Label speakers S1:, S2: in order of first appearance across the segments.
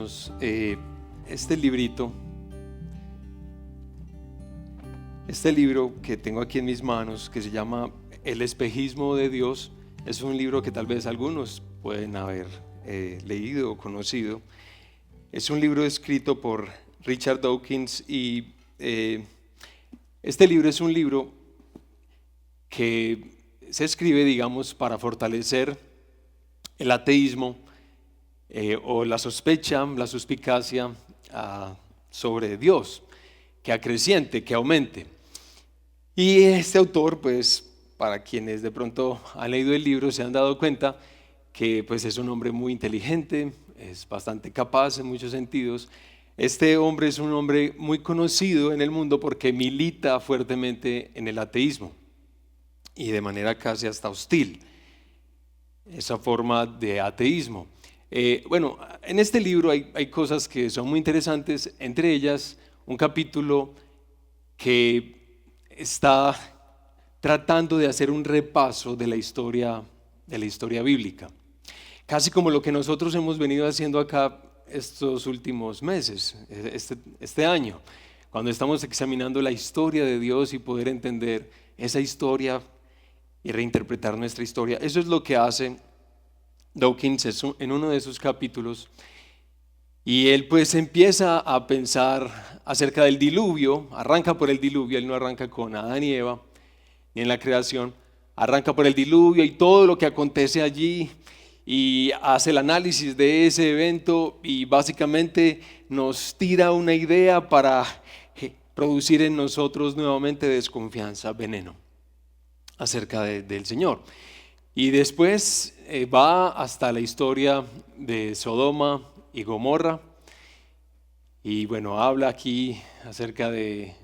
S1: hermanos, este librito, este libro que tengo aquí en mis manos, que se llama El espejismo de Dios, es un libro que tal vez algunos pueden haber leído o conocido. Es un libro escrito por Richard Dawkins y este libro es un libro que se escribe, digamos, para fortalecer el ateísmo o la sospecha, la suspicacia sobre Dios, que acreciente, que aumente. Y este autor, pues, para quienes de pronto han leído el libro, se han dado cuenta que pues, es un hombre muy inteligente, es bastante capaz en muchos sentidos. Este hombre es un hombre muy conocido en el mundo porque milita fuertemente en el ateísmo y de manera casi hasta hostil, esa forma de ateísmo. Bueno, en este libro hay cosas que son muy interesantes, entre ellas un capítulo que está tratando de hacer un repaso de la historia bíblica, casi como lo que nosotros hemos venido haciendo acá estos últimos meses, este año, cuando estamos examinando la historia de Dios y poder entender esa historia y reinterpretar nuestra historia. Eso es lo que hace Dawkins en uno de sus capítulos, y él pues empieza a pensar acerca del diluvio. Arranca por el diluvio, él no arranca con Adán y Eva ni en la creación, arranca por el diluvio y todo lo que acontece allí, y hace el análisis de ese evento y básicamente nos tira una idea para producir en nosotros nuevamente desconfianza, veneno acerca del Señor. Y después va hasta la historia de Sodoma y Gomorra, y bueno, habla aquí acerca de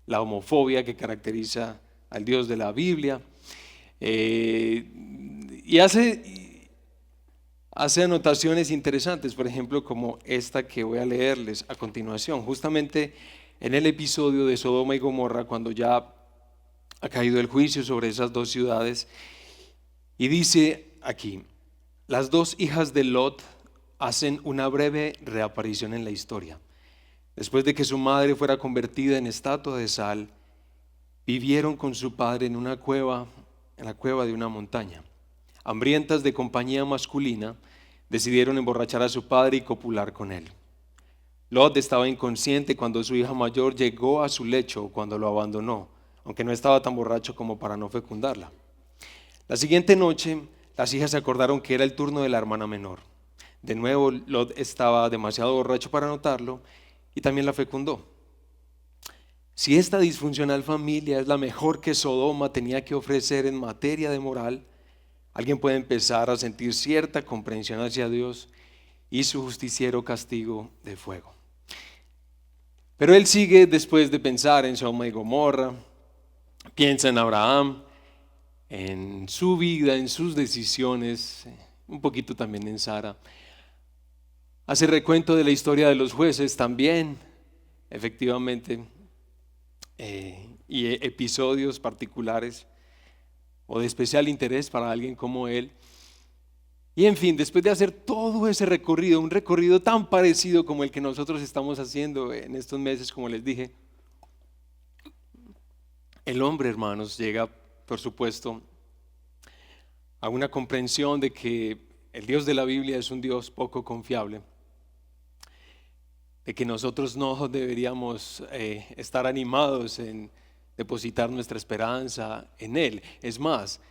S1: la homofobia que caracteriza al Dios de la Biblia, y hace anotaciones interesantes, por ejemplo, como esta que voy a leerles a continuación, justamente en el episodio de Sodoma y Gomorra, cuando ya ha caído el juicio sobre esas dos ciudades. Y dice aquí: las dos hijas de Lot hacen una breve reaparición en la historia. Después de que su madre fuera convertida en estatua de sal, vivieron con su padre en una cueva, en la cueva de una montaña. Hambrientas de compañía masculina, decidieron emborrachar a su padre y copular con él. Lot estaba inconsciente cuando su hija mayor llegó a su lecho, cuando lo abandonó, aunque no estaba tan borracho como para no fecundarla. La siguiente noche, las hijas se acordaron que era el turno de la hermana menor. De nuevo, Lot estaba demasiado borracho para notarlo y también la fecundó. Si esta disfuncional familia es la mejor que Sodoma tenía que ofrecer en materia de moral, alguien puede empezar a sentir cierta comprensión hacia Dios y su justiciero castigo de fuego. Pero él sigue después de pensar en Sodoma y Gomorra, piensa en Abraham, en su vida, en sus decisiones, un poquito también en Sara. Hace recuento de la historia de los jueces también, efectivamente, y episodios particulares o de especial interés para alguien como él. Y en fin, después de hacer todo ese recorrido, un recorrido tan parecido como el que nosotros estamos haciendo en estos meses, como les dije, el hombre, hermanos, llega, por supuesto, a una comprensión de que el Dios de la Biblia es un Dios poco confiable, de que nosotros no deberíamos estar animados en depositar nuestra esperanza en Él. Es más,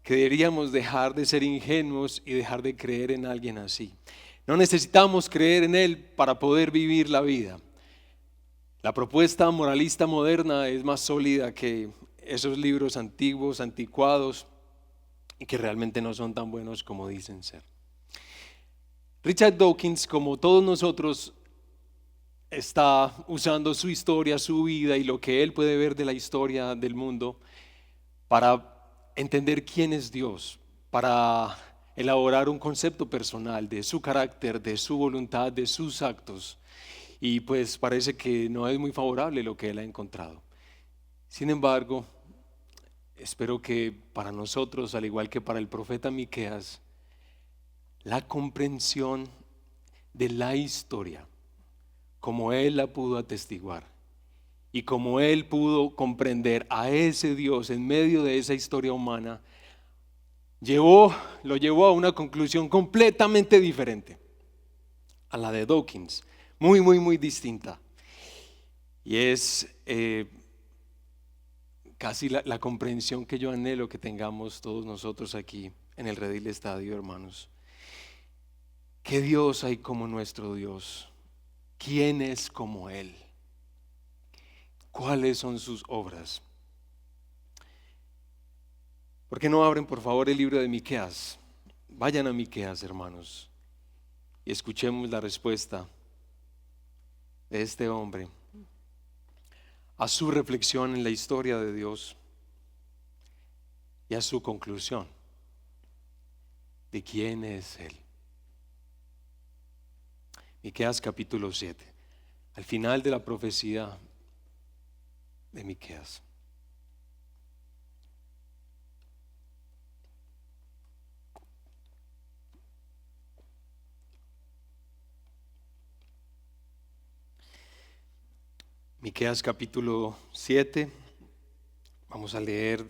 S1: que deberíamos dejar de ser ingenuos y dejar de creer en alguien así. No necesitamos creer en Él para poder vivir la vida. La propuesta moralista moderna es más sólida que esos libros antiguos, anticuados, y que realmente no son tan buenos como dicen ser. Richard Dawkins, como todos nosotros, está usando su historia, su vida y lo que él puede ver de la historia del mundo para entender quién es Dios, para elaborar un concepto personal de su carácter, de su voluntad, de sus actos. Y pues parece que no es muy favorable lo que él ha encontrado. Sin embargo, espero que para nosotros, al igual que para el profeta Miqueas, la comprensión de la historia, como Él la pudo atestiguar y como Él pudo comprender a ese Dios en medio de esa historia humana, lo llevó a una conclusión completamente diferente a la de Dawkins, muy, muy, muy distinta. Y es casi la comprensión que yo anhelo que tengamos todos nosotros aquí en el Redil Estadio, hermanos. ¿Qué Dios hay como nuestro Dios? ¿Quién es como Él? ¿Cuáles son sus obras? ¿Por qué no abren por favor el libro de Miqueas? Vayan a Miqueas, hermanos, y escuchemos la respuesta de este hombre a su reflexión en la historia de Dios y a su conclusión de quién es Él. Miqueas capítulo 7, al final de la profecía de Miqueas. Miqueas capítulo 7, vamos a leer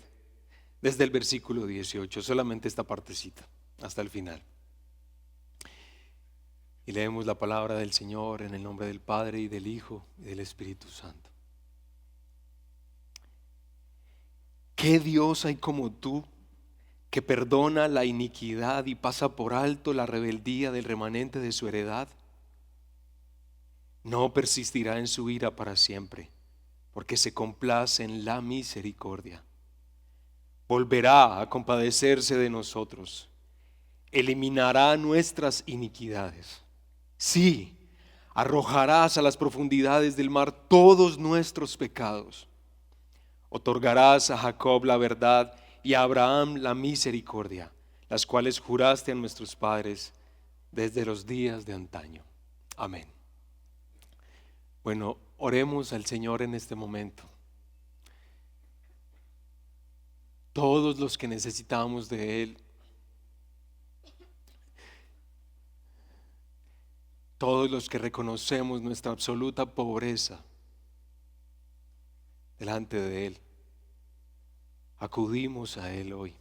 S1: desde el versículo 18, solamente esta partecita, hasta el final. Y leemos la palabra del Señor en el nombre del Padre y del Hijo y del Espíritu Santo. ¿Qué Dios hay como tú, que perdona la iniquidad y pasa por alto la rebeldía del remanente de su heredad? No persistirá en su ira para siempre, porque se complace en la misericordia. Volverá a compadecerse de nosotros, eliminará nuestras iniquidades. Sí, arrojarás a las profundidades del mar todos nuestros pecados. Otorgarás a Jacob la verdad y a Abraham la misericordia, las cuales juraste a nuestros padres desde los días de antaño. Amén. Bueno, oremos al Señor en este momento. Todos los que necesitamos de Él, todos los que reconocemos nuestra absoluta pobreza delante de Él, acudimos a Él hoy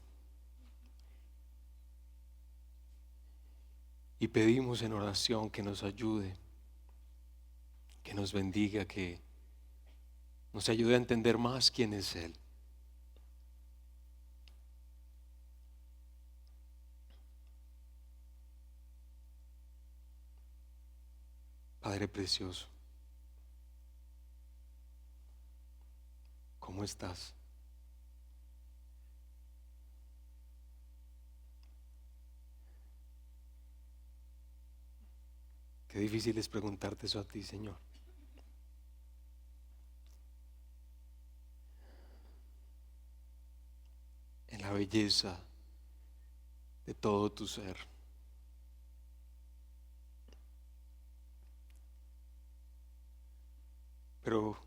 S1: y pedimos en oración que nos ayude, que nos bendiga, que nos ayude a entender más quién es Él. Padre precioso, ¿cómo estás? Qué difícil es preguntarte eso a ti, Señor. En la belleza de todo tu ser. Pero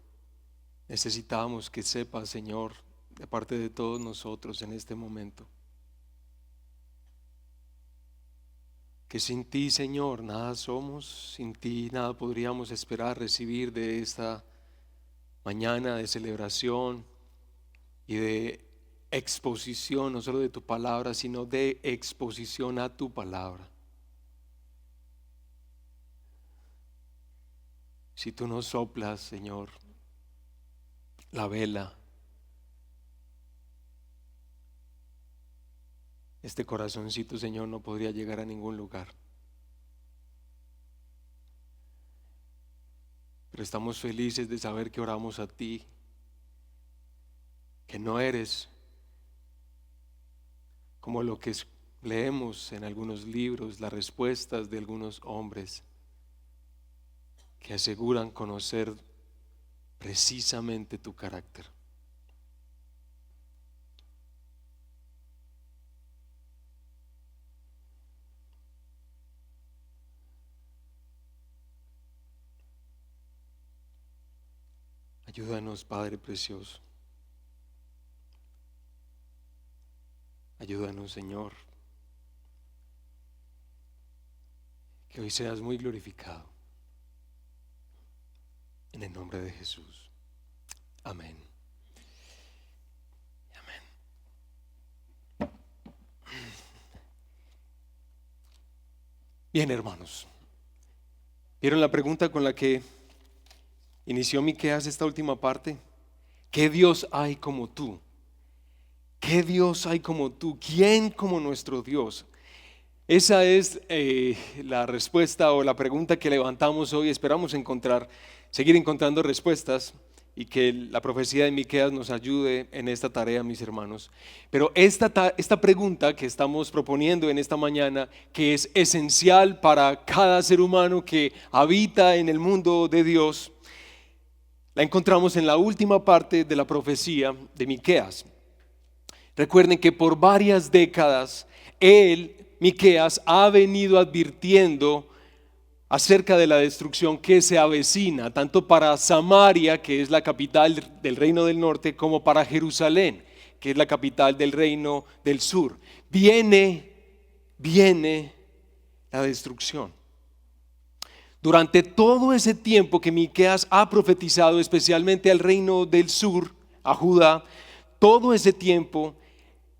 S1: necesitamos que sepas, Señor, de parte de todos nosotros en este momento, que sin ti, Señor, nada somos, sin ti nada podríamos esperar recibir de esta mañana de celebración y de exposición, no solo de tu palabra, sino de exposición a tu palabra. Si tú no soplas, Señor, la vela, este corazoncito, Señor, no podría llegar a ningún lugar. Pero estamos felices de saber que oramos a ti, que no eres como lo que leemos en algunos libros, las respuestas de algunos hombres que aseguran conocer precisamente tu carácter. Ayúdanos, Padre precioso. Ayúdanos, Señor. que hoy seas muy glorificado. En el nombre de Jesús. Amén. Amén. Bien, hermanos. ¿Vieron la pregunta con la que inició Miqueas esta última parte? ¿Qué Dios hay como tú? ¿Qué Dios hay como tú? ¿Quién como nuestro Dios? Esa es la respuesta o la pregunta que levantamos hoy. Esperamos seguir encontrando respuestas y que la profecía de Miqueas nos ayude en esta tarea, mis hermanos. Pero esta pregunta que estamos proponiendo en esta mañana, que es esencial para cada ser humano que habita en el mundo de Dios, la encontramos en la última parte de la profecía de Miqueas. Recuerden que por varias décadas Miqueas ha venido advirtiendo acerca de la destrucción que se avecina, tanto para Samaria, que es la capital del reino del norte, como para Jerusalén, que es la capital del reino del sur. Viene la destrucción. Durante todo ese tiempo que Miqueas ha profetizado, especialmente al reino del sur, a Judá, todo ese tiempo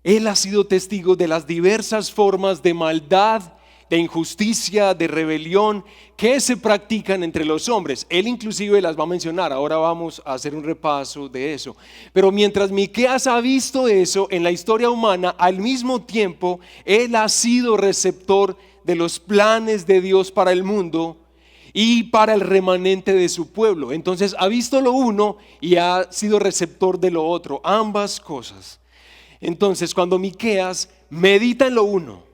S1: él ha sido testigo de las diversas formas de maldad, de injusticia, de rebelión que se practican entre los hombres. Él inclusive las va a mencionar. Ahora vamos a hacer un repaso de eso. Pero mientras Miqueas ha visto eso en la historia humana, al mismo tiempo él ha sido receptor de los planes de Dios para el mundo y para el remanente de su pueblo. Entonces ha visto lo uno y ha sido receptor de lo otro, ambas cosas. Entonces cuando Miqueas medita en lo uno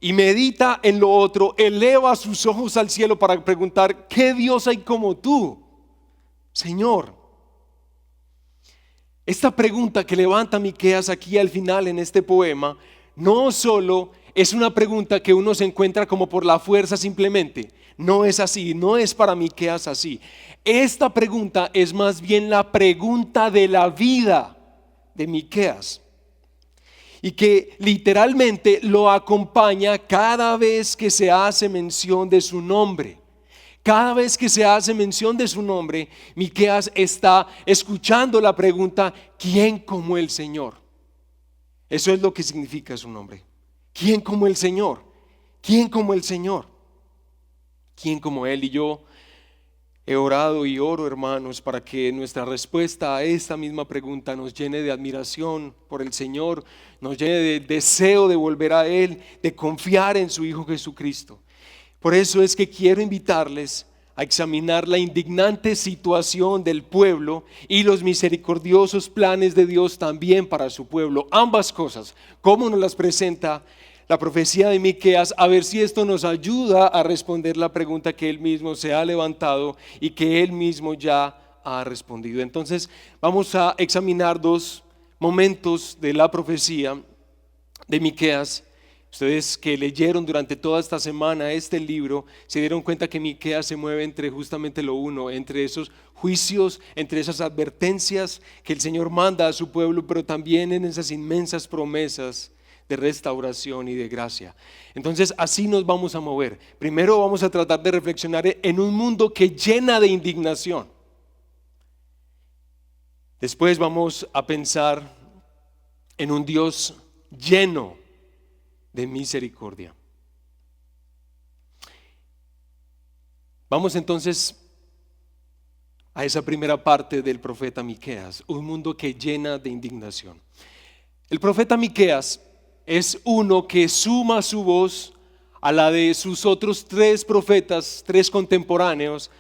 S1: y medita en lo otro, eleva sus ojos al cielo para preguntar: ¿qué Dios hay como tú, Señor? Esta pregunta que levanta Miqueas aquí al final en este poema no solo es una pregunta que uno se encuentra como por la fuerza simplemente. No es así, no es para Miqueas así. Esta pregunta es más bien la pregunta de la vida de Miqueas, y que literalmente lo acompaña cada vez que se hace mención de su nombre. Cada vez que se hace mención de su nombre, Miqueas está escuchando la pregunta: ¿quién como el Señor? Eso es lo que significa su nombre. ¿Quién como el Señor? ¿Quién como el Señor? ¿Quién como Él? Y yo he orado y oro, hermanos, para que nuestra respuesta a esta misma pregunta nos llene de admiración por el Señor, nos llene de deseo de volver a Él, de confiar en su Hijo Jesucristo. Por eso es que quiero invitarles a examinar la indignante situación del pueblo y los misericordiosos planes de Dios también para su pueblo. Ambas cosas, cómo nos las presenta la profecía de Miqueas, a ver si esto nos ayuda a responder la pregunta que él mismo se ha levantado y que él mismo ya ha respondido. Entonces vamos a examinar dos momentos de la profecía de Miqueas. Ustedes que leyeron durante toda esta semana este libro se dieron cuenta que Miqueas se mueve entre justamente lo uno, entre esos juicios, entre esas advertencias que el Señor manda a su pueblo, pero también en esas inmensas promesas de restauración y de gracia. Entonces así nos vamos a mover. Primero vamos a tratar de reflexionar en un mundo que llena de indignación. Después vamos a pensar en un Dios lleno de misericordia. Vamos entonces a esa primera parte del profeta Miqueas, un mundo que llena de indignación. El profeta Miqueas es uno que suma su voz a la de sus otros tres profetas, tres contemporáneos,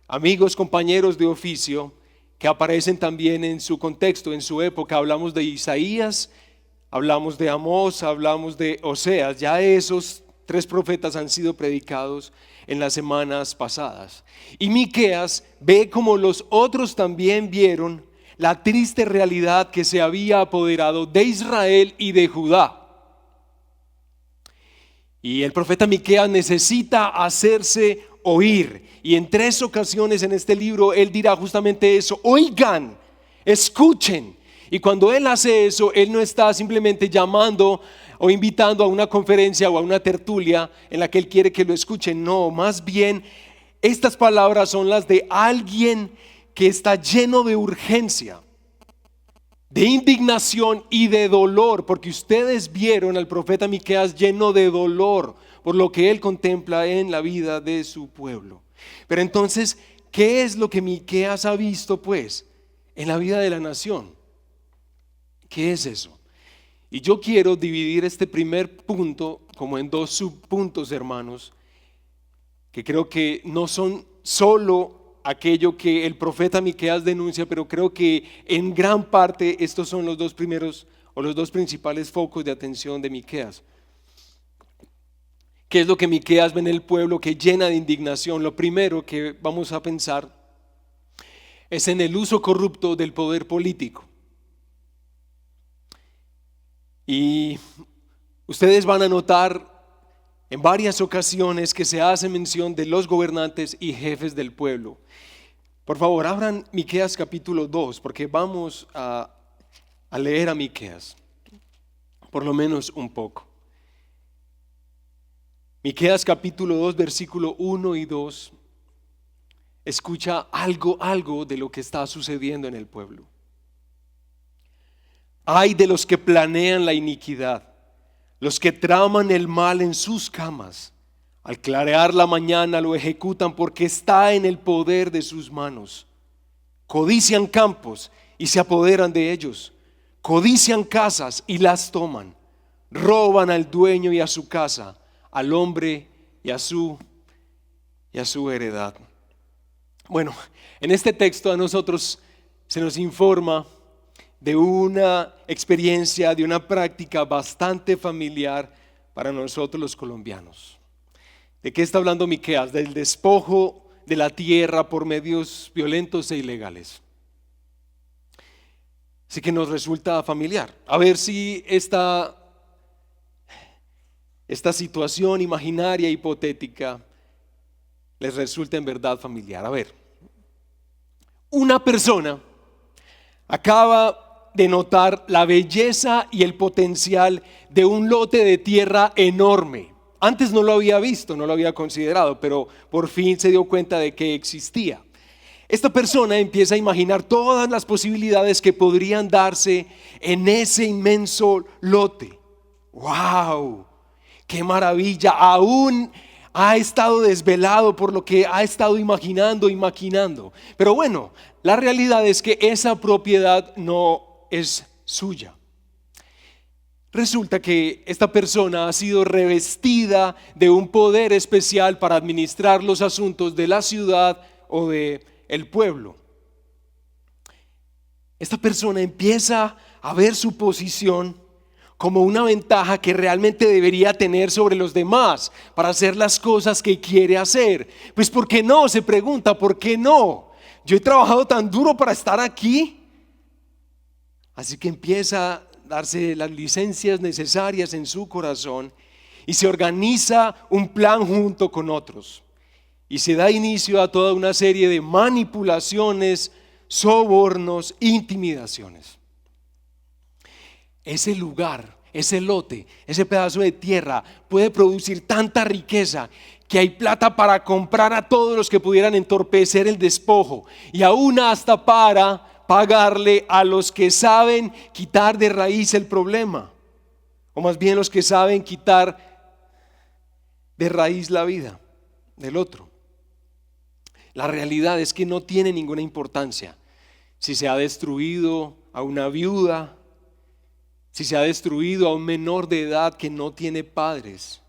S1: amigos, compañeros de oficio, que aparecen también en su contexto, en su época. Hablamos de Isaías, hablamos de Amós, hablamos de Oseas. Ya esos tres profetas han sido predicados en las semanas pasadas. Y Miqueas ve como los otros también vieron la triste realidad que se había apoderado de Israel y de Judá. Y el profeta Miqueas necesita hacerse oír. Y en tres ocasiones en este libro él dirá justamente eso: oigan, escuchen. Y cuando Él hace eso, Él no está simplemente llamando o invitando a una conferencia o a una tertulia en la que Él quiere que lo escuchen. No, más bien estas palabras son las de alguien que está lleno de urgencia, de indignación y de dolor, porque ustedes vieron al profeta Miqueas lleno de dolor por lo que él contempla en la vida de su pueblo. Pero entonces, ¿qué es lo que Miqueas ha visto pues en la vida de la nación? ¿Qué es eso? Y yo quiero dividir este primer punto como en dos subpuntos, hermanos, que creo que no son solo aquello que el profeta Miqueas denuncia, pero creo que en gran parte estos son los dos primeros o los dos principales focos de atención de Miqueas. ¿Qué es lo que Miqueas ve en el pueblo que llena de indignación? Lo primero que vamos a pensar es en el uso corrupto del poder político. Y ustedes van a notar en varias ocasiones que se hace mención de los gobernantes y jefes del pueblo. Por favor, abran Miqueas capítulo 2, porque vamos a leer a Miqueas, por lo menos un poco. Miqueas capítulo 2, versículo 1 y 2, escucha algo de lo que está sucediendo en el pueblo. Ay de los que planean la iniquidad, los que traman el mal en sus camas, al clarear la mañana lo ejecutan porque está en el poder de sus manos. Codician campos y se apoderan de ellos, codician casas y las toman, roban al dueño y a su casa, al hombre y a su heredad. Bueno, en este texto a nosotros se nos informa de una experiencia, de una práctica bastante familiar para nosotros los colombianos. ¿De qué está hablando Miqueas? Del despojo de la tierra por medios violentos e ilegales. Así que nos resulta familiar. A ver si esta situación imaginaria, hipotética, les resulta en verdad familiar. A ver, una persona acaba de notar la belleza y el potencial de un lote de tierra enorme. Antes no lo había visto, no lo había considerado, pero por fin se dio cuenta de que existía. Esta persona empieza a imaginar todas las posibilidades que podrían darse en ese inmenso lote. ¡Wow! ¡Qué maravilla! Aún ha estado desvelado por lo que ha estado imaginando y maquinando. Pero bueno, la realidad es que esa propiedad no es suya. Resulta que esta persona ha sido revestida de un poder especial para administrar los asuntos de la ciudad o de el pueblo. Esta persona empieza a ver su posición como una ventaja que realmente debería tener sobre los demás para hacer las cosas que quiere hacer. Pues ¿por qué no? Se pregunta, ¿por qué no? Yo he trabajado tan duro para estar aquí. Así que empieza a darse las licencias necesarias en su corazón y se organiza un plan junto con otros. Y se da inicio a toda una serie de manipulaciones, sobornos, intimidaciones. Ese lugar, ese lote, ese pedazo de tierra puede producir tanta riqueza que hay plata para comprar a todos los que pudieran entorpecer el despojo y aún hasta para pagarle a los que saben quitar de raíz el problema, o más bien los que saben quitar de raíz la vida del otro. La realidad es que no tiene ninguna importancia si se ha destruido a una viuda, si se ha destruido a un menor de edad que no tiene padres.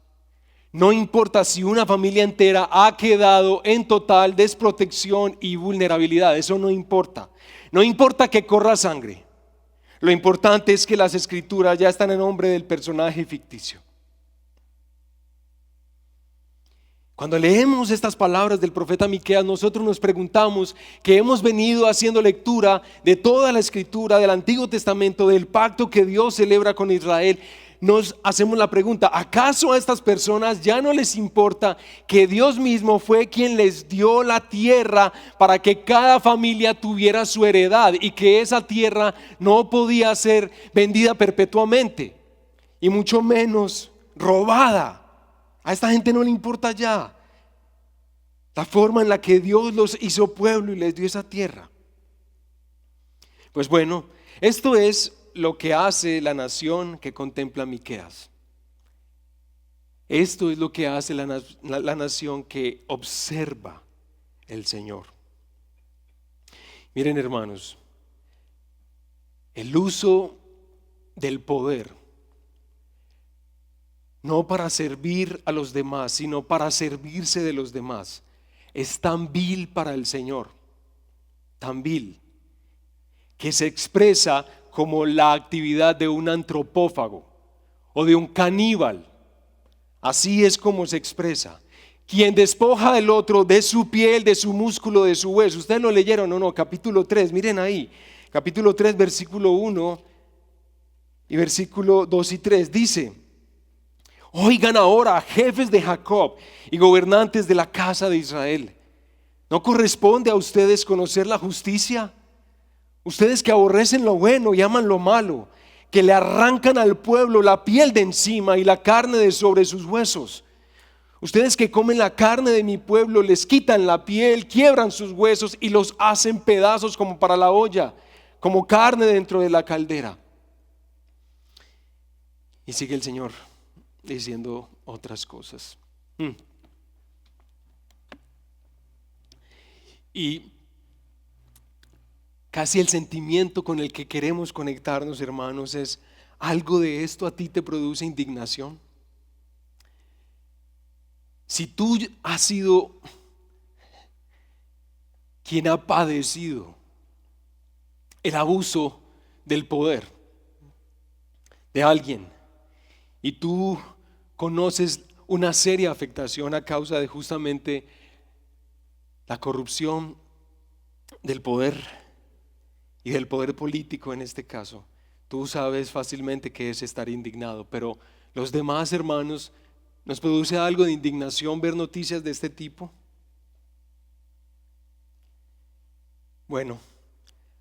S1: No importa si una familia entera ha quedado en total desprotección y vulnerabilidad, eso no importa. No importa que corra sangre. Lo importante es que las escrituras ya están en nombre del personaje ficticio. Cuando leemos estas palabras del profeta Miqueas, nosotros nos preguntamos que hemos venido haciendo lectura de toda la escritura del Antiguo Testamento, del pacto que Dios celebra con Israel. nos hacemos la pregunta, ¿acaso a estas personas ya no les importa que Dios mismo fue quien les dio la tierra para que cada familia tuviera su heredad y que esa tierra no podía ser vendida perpetuamente y mucho menos robada? A esta gente no le importa ya la forma en la que Dios los hizo pueblo y les dio esa tierra. Pues bueno, esto es lo que hace la nación que contempla Miqueas. Esto es lo que hace la nación que observa el Señor. Miren, hermanos, el uso del poder, no para servir a los demás, sino para servirse de los demás, es tan vil para el Señor, tan vil, que se expresa como la actividad de un antropófago o de un caníbal. Así es como se expresa. Quien despoja del otro de su piel, de su músculo, de su hueso. ¿Ustedes lo leyeron? No, capítulo 3, miren ahí. Capítulo 3, versículo 1 y versículo 2 y 3 dice: oigan ahora, jefes de Jacob y gobernantes de la casa de Israel, ¿no corresponde a ustedes conocer la justicia? Ustedes que aborrecen lo bueno y aman lo malo, que le arrancan al pueblo la piel de encima y la carne de sobre sus huesos. Ustedes que comen la carne de mi pueblo, les quitan la piel, quiebran sus huesos y los hacen pedazos como para la olla, como carne dentro de la caldera. Y sigue el Señor diciendo otras cosas. Y casi el sentimiento con el que queremos conectarnos, hermanos, es: ¿algo de esto a ti te produce indignación? Si tú has sido quien ha padecido el abuso del poder de alguien y tú conoces una seria afectación a causa de justamente la corrupción del poder y del poder político en este caso, tú sabes fácilmente que es estar indignado. Pero los demás hermanos, ¿nos produce algo de indignación ver noticias de este tipo? Bueno,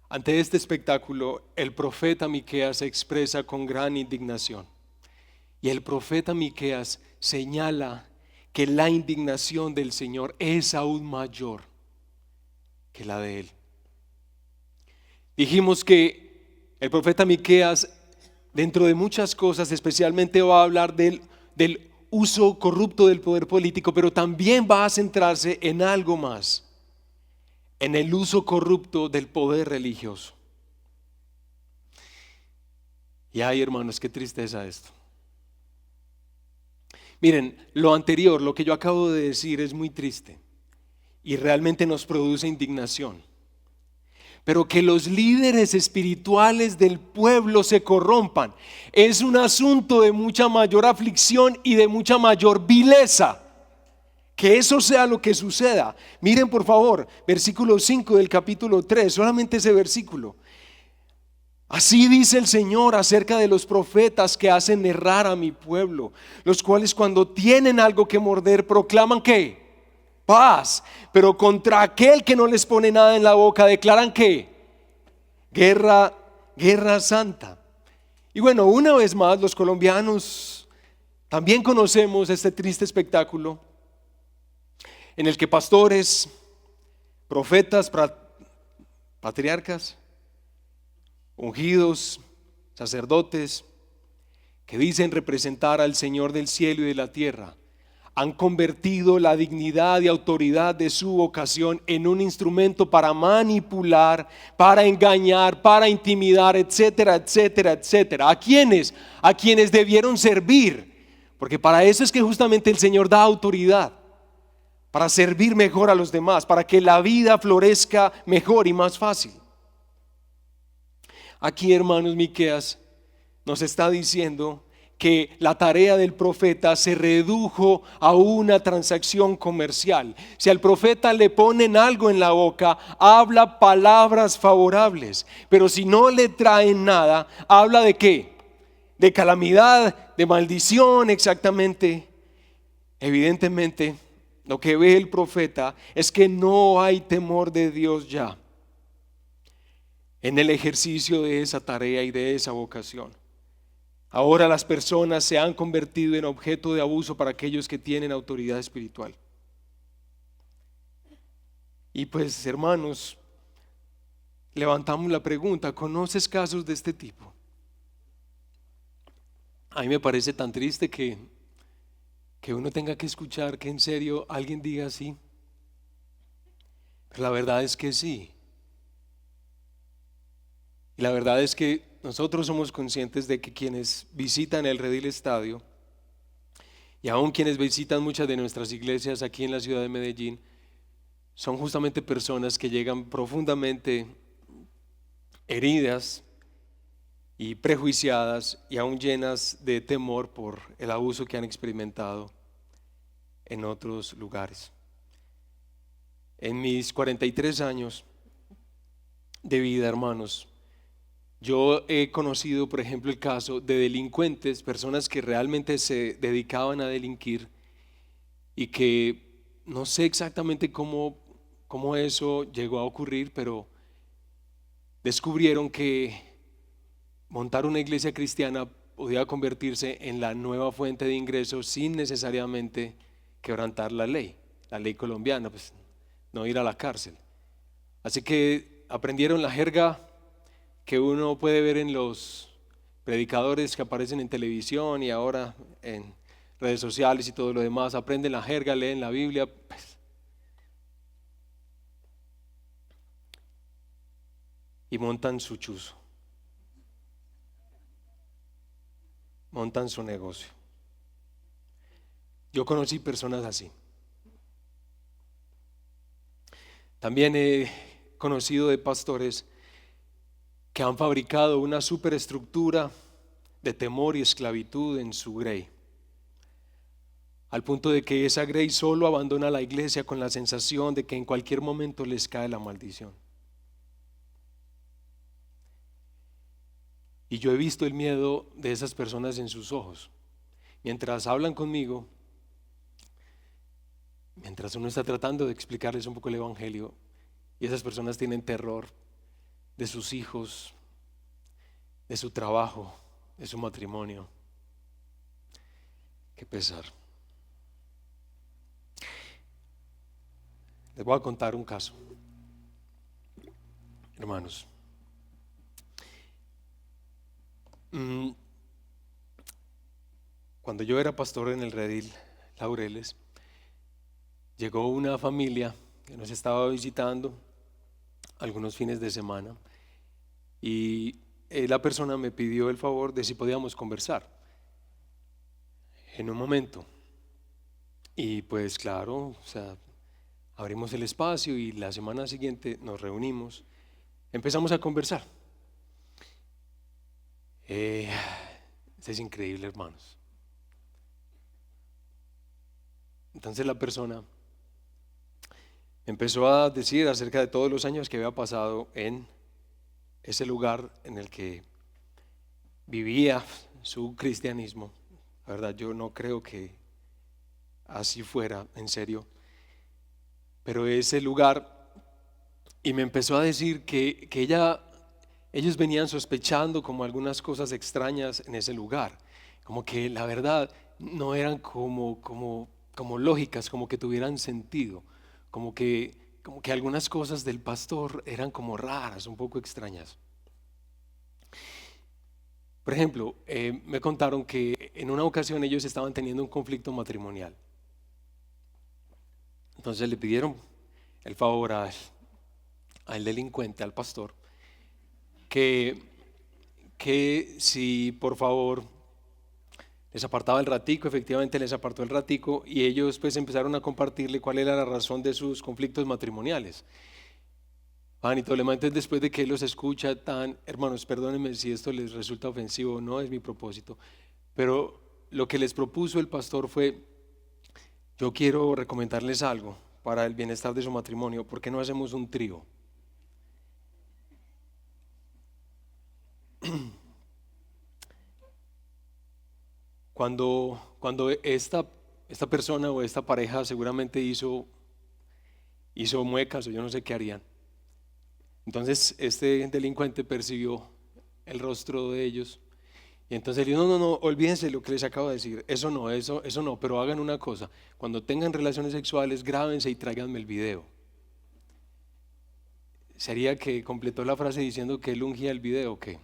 S1: ante este espectáculo, el profeta Miqueas se expresa con gran indignación. Y el profeta Miqueas señala que la indignación del Señor es aún mayor que la de él. Dijimos que el profeta Miqueas, dentro de muchas cosas, especialmente va a hablar del uso corrupto del poder político, pero también va a centrarse en algo más, en el uso corrupto del poder religioso. Y ay, hermanos, qué tristeza esto. Miren, lo anterior, lo que yo acabo de decir, es muy triste y realmente nos produce indignación. Pero que los líderes espirituales del pueblo se corrompan es un asunto de mucha mayor aflicción y de mucha mayor vileza. Que eso sea lo que suceda. Miren por favor, versículo 5 del capítulo 3, solamente ese versículo. Así dice el Señor acerca de los profetas que hacen errar a mi pueblo, los cuales cuando tienen algo que morder proclaman ¿qué? Paz, pero contra aquel que no les pone nada en la boca declaran ¿qué? Guerra santa. Y bueno, una vez más los colombianos también conocemos este triste espectáculo en el que pastores, profetas, patriarcas, ungidos, sacerdotes que dicen representar al Señor del cielo y de la tierra, han convertido la dignidad y autoridad de su vocación en un instrumento para manipular, para engañar, para intimidar, etcétera, etcétera, etcétera. ¿A quiénes? A quienes debieron servir, porque para eso es que justamente el Señor da autoridad, para servir mejor a los demás, para que la vida florezca mejor y más fácil. Aquí, hermanos, Miqueas nos está diciendo que la tarea del profeta se redujo a una transacción comercial. Si al profeta le ponen algo en la boca, habla palabras favorables, pero si no le traen nada, habla de ¿qué? de calamidad, de maldición exactamente. Evidentemente, lo que ve el profeta es que no hay temor de Dios ya en el ejercicio de esa tarea y de esa vocación. Ahora las personas se han convertido en objeto de abuso para aquellos que tienen autoridad espiritual. Y pues, hermanos, levantamos la pregunta: ¿conoces casos de este tipo? A mí me parece tan triste que uno tenga que escuchar que en serio alguien diga así. Pero la verdad es que sí. Y la verdad es que nosotros somos conscientes de que quienes visitan el Redil Estadio, y aún quienes visitan muchas de nuestras iglesias aquí en la ciudad de Medellín, son justamente personas que llegan profundamente heridas y prejuiciadas y aún llenas de temor por el abuso que han experimentado en otros lugares. En mis 43 años de vida, hermanos, yo he conocido, por ejemplo, el caso de delincuentes, personas que realmente se dedicaban a delinquir y que no sé exactamente cómo eso llegó a ocurrir, pero descubrieron que montar una iglesia cristiana podía convertirse en la nueva fuente de ingresos sin necesariamente quebrantar la ley colombiana, pues no ir a la cárcel. Así que aprendieron la jerga que uno puede ver en los predicadores que aparecen en televisión y ahora en redes sociales y todo lo demás. Aprenden la jerga, leen la Biblia, pues, y montan su chuzo, montan su negocio. Yo conocí personas así. También he conocido de pastores que han fabricado una superestructura de temor y esclavitud en su grey, al punto de que esa grey solo abandona la iglesia con la sensación de que en cualquier momento les cae la maldición. Y yo he visto el miedo de esas personas en sus ojos. Mientras hablan conmigo, mientras uno está tratando de explicarles un poco el evangelio, y esas personas tienen terror de sus hijos, de su trabajo, de su matrimonio. Qué pesar. Les voy a contar un caso, hermanos. Cuando yo era pastor en el Redil Laureles, llegó una familia que nos estaba visitando algunos fines de semana y la persona me pidió el favor de si podíamos conversar en un momento. Y pues claro, o sea, abrimos el espacio y la semana siguiente nos reunimos, empezamos a conversar. Es increíble, hermanos. Entonces la persona empezó a decir acerca de todos los años que había pasado en ese lugar en el que vivía su cristianismo. La verdad, yo no creo que así fuera, en serio. Pero ese lugar, y me empezó a decir que ellos venían sospechando como algunas cosas extrañas en ese lugar, como que la verdad no eran como lógicas, como que tuvieran sentido, como que algunas cosas del pastor eran como raras, un poco extrañas. Por ejemplo, me contaron que en una ocasión ellos estaban teniendo un conflicto matrimonial. Entonces le pidieron el favor al delincuente, al pastor, que si por favor les apartaba el ratico. Efectivamente les apartó el ratico y ellos pues empezaron a compartirle cuál era la razón de sus conflictos matrimoniales. Y todo lo entonces después de que él los escucha hermanos, perdónenme si esto les resulta ofensivo, no es mi propósito, pero lo que les propuso el pastor fue: yo quiero recomendarles algo para el bienestar de su matrimonio. ¿Por qué no hacemos un trío? Cuando esta persona o esta pareja seguramente hizo muecas o yo no sé qué harían. Entonces este delincuente percibió el rostro de ellos y entonces le dijo: no, olvídense lo que les acabo de decir, eso no, pero hagan una cosa, cuando tengan relaciones sexuales grábense y tráiganme el video. ¿Sería que completó la frase diciendo que él ungía el video o qué?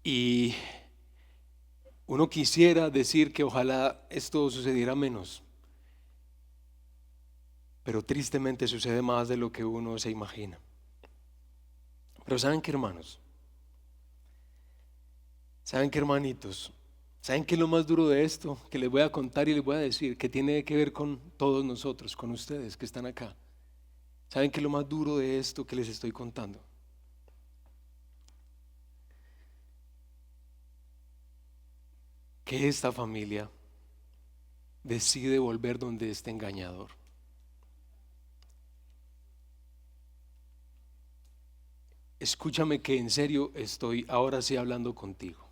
S1: Y uno quisiera decir que ojalá esto sucediera menos, pero tristemente sucede más de lo que uno se imagina. Pero ¿saben qué, hermanos? ¿Saben qué, hermanitos? ¿Saben qué es lo más duro de esto que les voy a contar y les voy a decir, que tiene que ver con todos nosotros, con ustedes que están acá? ¿Saben qué es lo más duro de esto que les estoy contando? Que esta familia decide volver donde este engañador. Escúchame que en serio estoy ahora sí hablando contigo.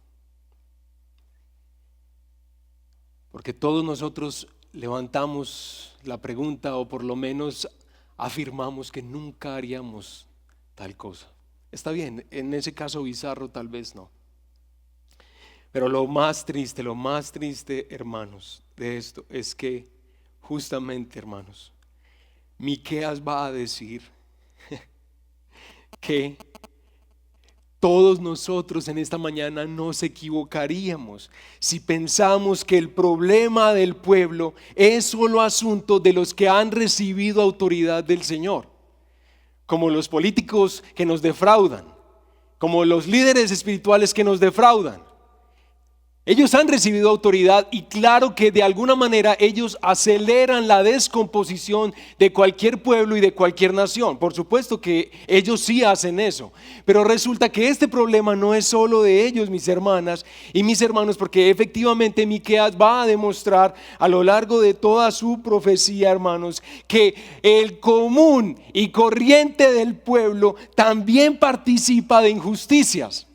S1: Porque todos nosotros levantamos la pregunta o por lo menos afirmamos que nunca haríamos tal cosa. Está bien, en ese caso bizarro tal vez no. Pero lo más triste, hermanos, de esto es que justamente, hermanos, Miqueas va a decir que todos nosotros en esta mañana nos equivocaríamos si pensamos que el problema del pueblo es solo asunto de los que han recibido autoridad del Señor, como los políticos que nos defraudan, como los líderes espirituales que nos defraudan. Ellos han recibido autoridad y claro que de alguna manera ellos aceleran la descomposición de cualquier pueblo y de cualquier nación. Por supuesto que ellos sí hacen eso, pero resulta que este problema no es solo de ellos, mis hermanas y mis hermanos, porque efectivamente Miqueas va a demostrar a lo largo de toda su profecía, hermanos, que el común y corriente del pueblo también participa de injusticias.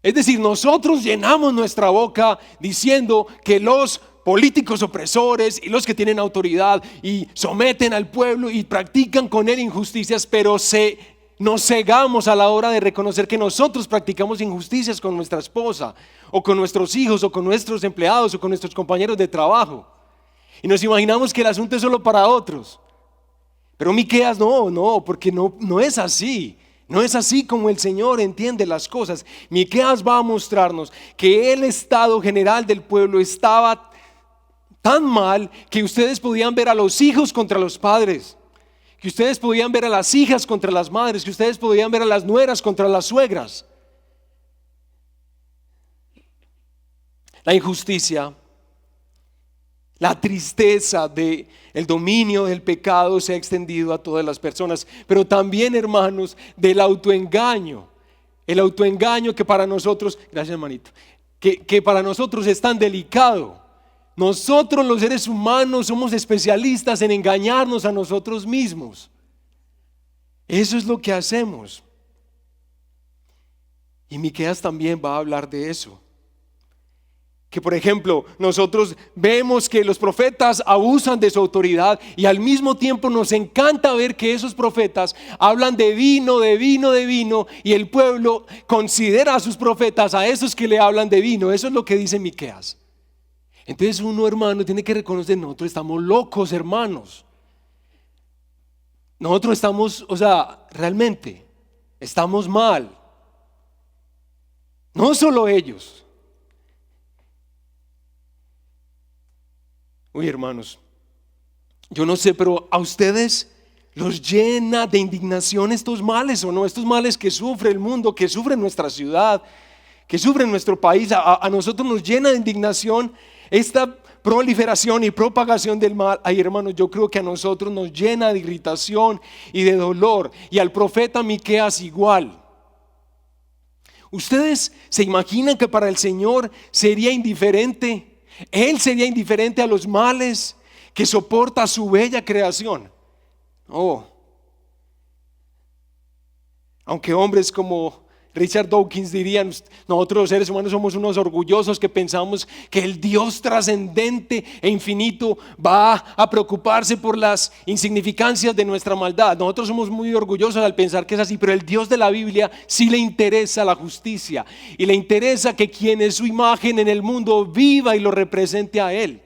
S1: Es decir, nosotros llenamos nuestra boca diciendo que los políticos opresores y los que tienen autoridad y someten al pueblo y practican con él injusticias, pero nos cegamos a la hora de reconocer que nosotros practicamos injusticias con nuestra esposa o con nuestros hijos o con nuestros empleados o con nuestros compañeros de trabajo. Y nos imaginamos que el asunto es solo para otros. Pero Miqueas no, porque no es así. No es así como el Señor entiende las cosas. Miqueas va a mostrarnos que el estado general del pueblo estaba tan mal que ustedes podían ver a los hijos contra los padres, que ustedes podían ver a las hijas contra las madres, que ustedes podían ver a las nueras contra las suegras. La injusticia, la tristeza de el dominio del pecado se ha extendido a todas las personas, pero también, hermanos, del autoengaño. El autoengaño que para nosotros, gracias hermanito, que para nosotros es tan delicado. Nosotros los seres humanos somos especialistas en engañarnos a nosotros mismos. Eso es lo que hacemos. Y Miqueas también va a hablar de eso. Que por ejemplo nosotros vemos que los profetas abusan de su autoridad y al mismo tiempo nos encanta ver que esos profetas hablan de vino y el pueblo considera a sus profetas, a esos que le hablan de vino. Eso es lo que dice Miqueas. Entonces uno, hermano, tiene que reconocer: nosotros estamos locos, hermanos. Nosotros estamos, realmente estamos mal. No solo ellos. Uy, hermanos, yo no sé, pero ¿a ustedes los llena de indignación estos males o no? Estos males que sufre el mundo, que sufre nuestra ciudad, que sufre nuestro país. A nosotros nos llena de indignación esta proliferación y propagación del mal. Ay, hermanos, yo creo que a nosotros nos llena de irritación y de dolor. Y al profeta Miqueas igual. ¿Ustedes se imaginan que para el Señor sería indiferente? Él sería indiferente a los males que soporta su bella creación. Oh, aunque hombres como Richard Dawkins dirían, nosotros los seres humanos somos unos orgullosos que pensamos que el Dios trascendente e infinito va a preocuparse por las insignificancias de nuestra maldad. Nosotros somos muy orgullosos al pensar que es así, pero el Dios de la Biblia sí le interesa la justicia y le interesa que quien es su imagen en el mundo viva y lo represente a Él.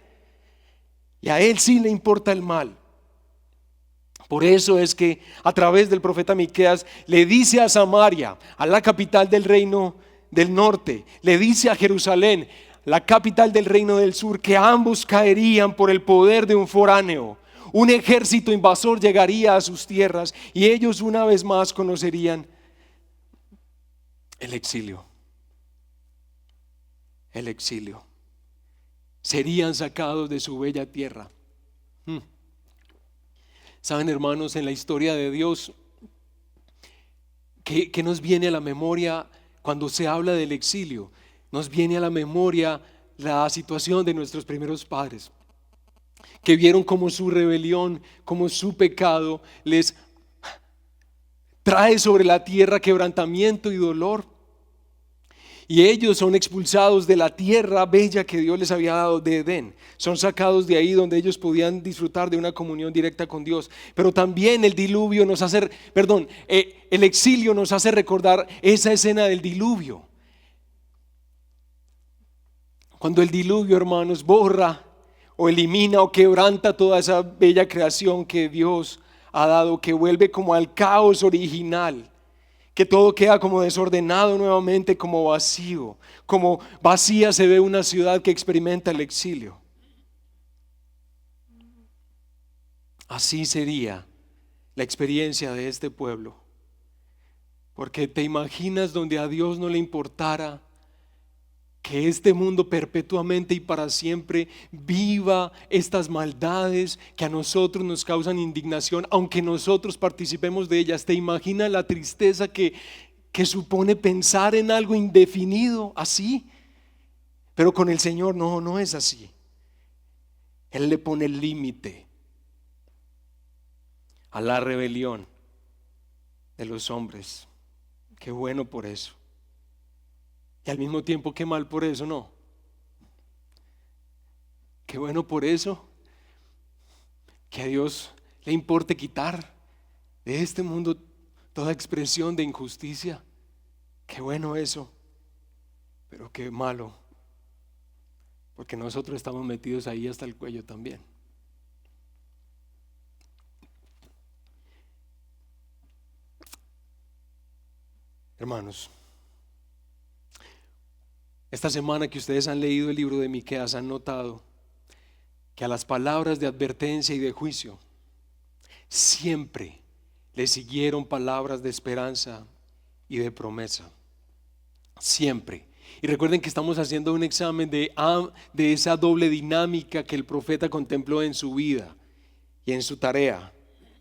S1: Y a Él sí le importa el mal. Por eso es que a través del profeta Miqueas le dice a Samaria, a la capital del reino del norte, le dice a Jerusalén, la capital del reino del sur, que ambos caerían por el poder de un foráneo. Un ejército invasor llegaría a sus tierras y ellos una vez más conocerían el exilio. El exilio. Serían sacados de su bella tierra. Saben, hermanos, en la historia de Dios, ¿qué nos viene a la memoria cuando se habla del exilio? Nos viene a la memoria la situación de nuestros primeros padres, que vieron como su rebelión, como su pecado les trae sobre la tierra quebrantamiento y dolor. Y ellos son expulsados de la tierra bella que Dios les había dado de Edén. Son sacados de ahí donde ellos podían disfrutar de una comunión directa con Dios. Pero también el diluvio nos hace, el exilio nos hace recordar esa escena del diluvio. Cuando el diluvio, hermanos, borra o elimina o quebranta toda esa bella creación que Dios ha dado, que vuelve como al caos original. Que todo queda como desordenado nuevamente, como vacío. Como vacía se ve una ciudad que experimenta el exilio. Así sería la experiencia de este pueblo. Porque te imaginas donde a Dios no le importara que este mundo perpetuamente y para siempre viva estas maldades que a nosotros nos causan indignación, aunque nosotros participemos de ellas. ¿Te imaginas la tristeza que supone pensar en algo indefinido así? Pero con el Señor no es así. Él le pone el límite a la rebelión de los hombres. Qué bueno por eso. Y al mismo tiempo, qué mal por eso, ¿no? Qué bueno por eso, que a Dios le importe quitar de este mundo toda expresión de injusticia. Qué bueno eso, pero qué malo, porque nosotros estamos metidos ahí hasta el cuello también. Hermanos, esta semana que ustedes han leído el libro de Miqueas han notado que a las palabras de advertencia y de juicio siempre le siguieron palabras de esperanza y de promesa. Siempre. Y recuerden que estamos haciendo un examen de esa doble dinámica que el profeta contempló en su vida y en su tarea.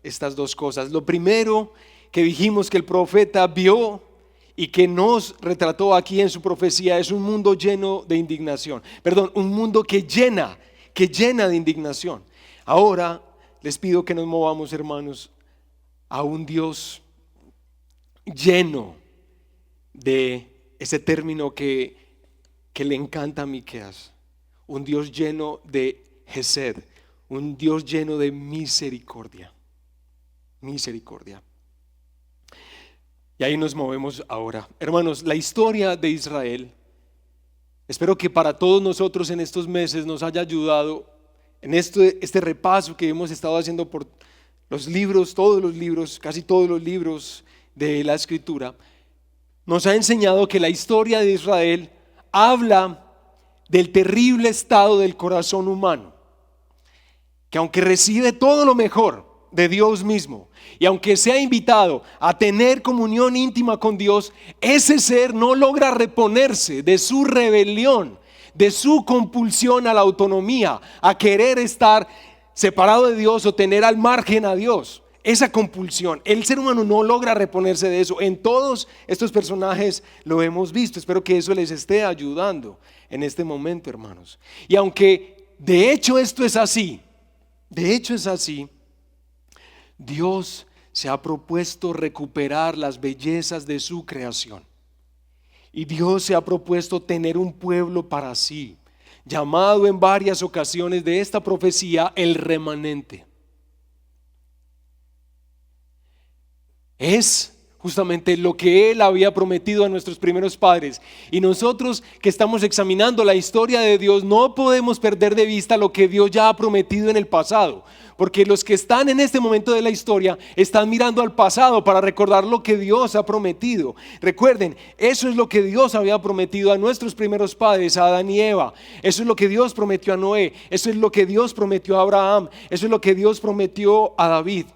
S1: Estas dos cosas. Lo primero que dijimos que el profeta vio y que nos retrató aquí en su profecía es un mundo lleno de indignación. Un mundo que llena de indignación. Ahora les pido que nos movamos, hermanos, a un Dios lleno de ese término que le encanta a Miqueas. Un Dios lleno de Hesed, un Dios lleno de misericordia. Misericordia. Y ahí nos movemos ahora. Hermanos, la historia de Israel, espero que para todos nosotros en estos meses nos haya ayudado en este repaso que hemos estado haciendo por los libros, todos los libros, casi todos los libros de la Escritura. Nos ha enseñado que la historia de Israel habla del terrible estado del corazón humano, que aunque recibe todo lo mejor de Dios mismo, y aunque sea invitado a tener comunión íntima con Dios, ese ser no logra reponerse de su rebelión, de su compulsión a la autonomía, a querer estar separado de Dios o tener al margen a Dios. Esa compulsión, el ser humano no logra reponerse de eso. En todos estos personajes lo hemos visto. Espero que eso les esté ayudando en este momento, hermanos. Y aunque de hecho esto es así, Dios se ha propuesto recuperar las bellezas de su creación. Y Dios se ha propuesto tener un pueblo para sí, llamado en varias ocasiones de esta profecía el remanente. Es justamente lo que Él había prometido a nuestros primeros padres. Y nosotros que estamos examinando la historia de Dios, no podemos perder de vista lo que Dios ya ha prometido en el pasado. Porque los que están en este momento de la historia están mirando al pasado para recordar lo que Dios ha prometido. Recuerden, eso es lo que Dios había prometido a nuestros primeros padres, a Adán y Eva. Eso es lo que Dios prometió a Noé. Eso es lo que Dios prometió a Abraham. Eso es lo que Dios prometió a David.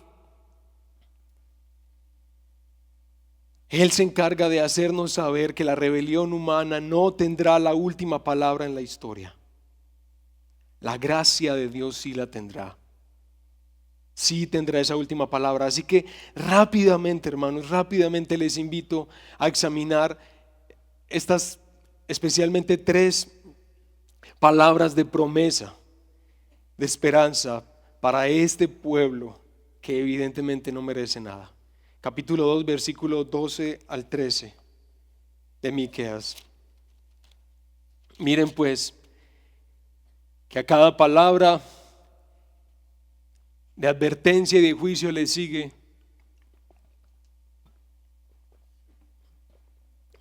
S1: Él se encarga de hacernos saber que la rebelión humana no tendrá la última palabra en la historia. La gracia de Dios sí la tendrá. Sí tendrá esa última palabra. Así que rápidamente, hermanos, rápidamente les invito a examinar estas, especialmente 3 palabras de promesa, de esperanza para este pueblo que evidentemente no merece nada. Capítulo 2, versículo 12 al 13 de Miqueas. Miren pues que a cada palabra de advertencia y de juicio le sigue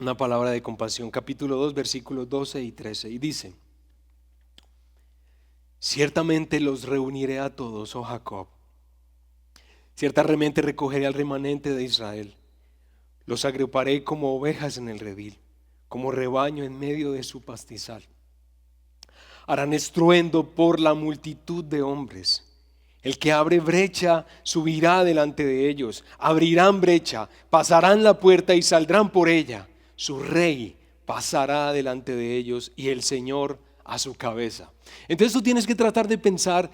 S1: una palabra de compasión. Capítulo 2, versículos 12 y 13. Y dice: ciertamente los reuniré a todos, oh Jacob. Ciertamente recogeré al remanente de Israel. Los agruparé como ovejas en el redil, como rebaño en medio de su pastizal. Harán estruendo por la multitud de hombres. El que abre brecha subirá delante de ellos. Abrirán brecha, pasarán la puerta y saldrán por ella. Su rey pasará delante de ellos y el Señor a su cabeza. Entonces tú tienes que tratar de pensar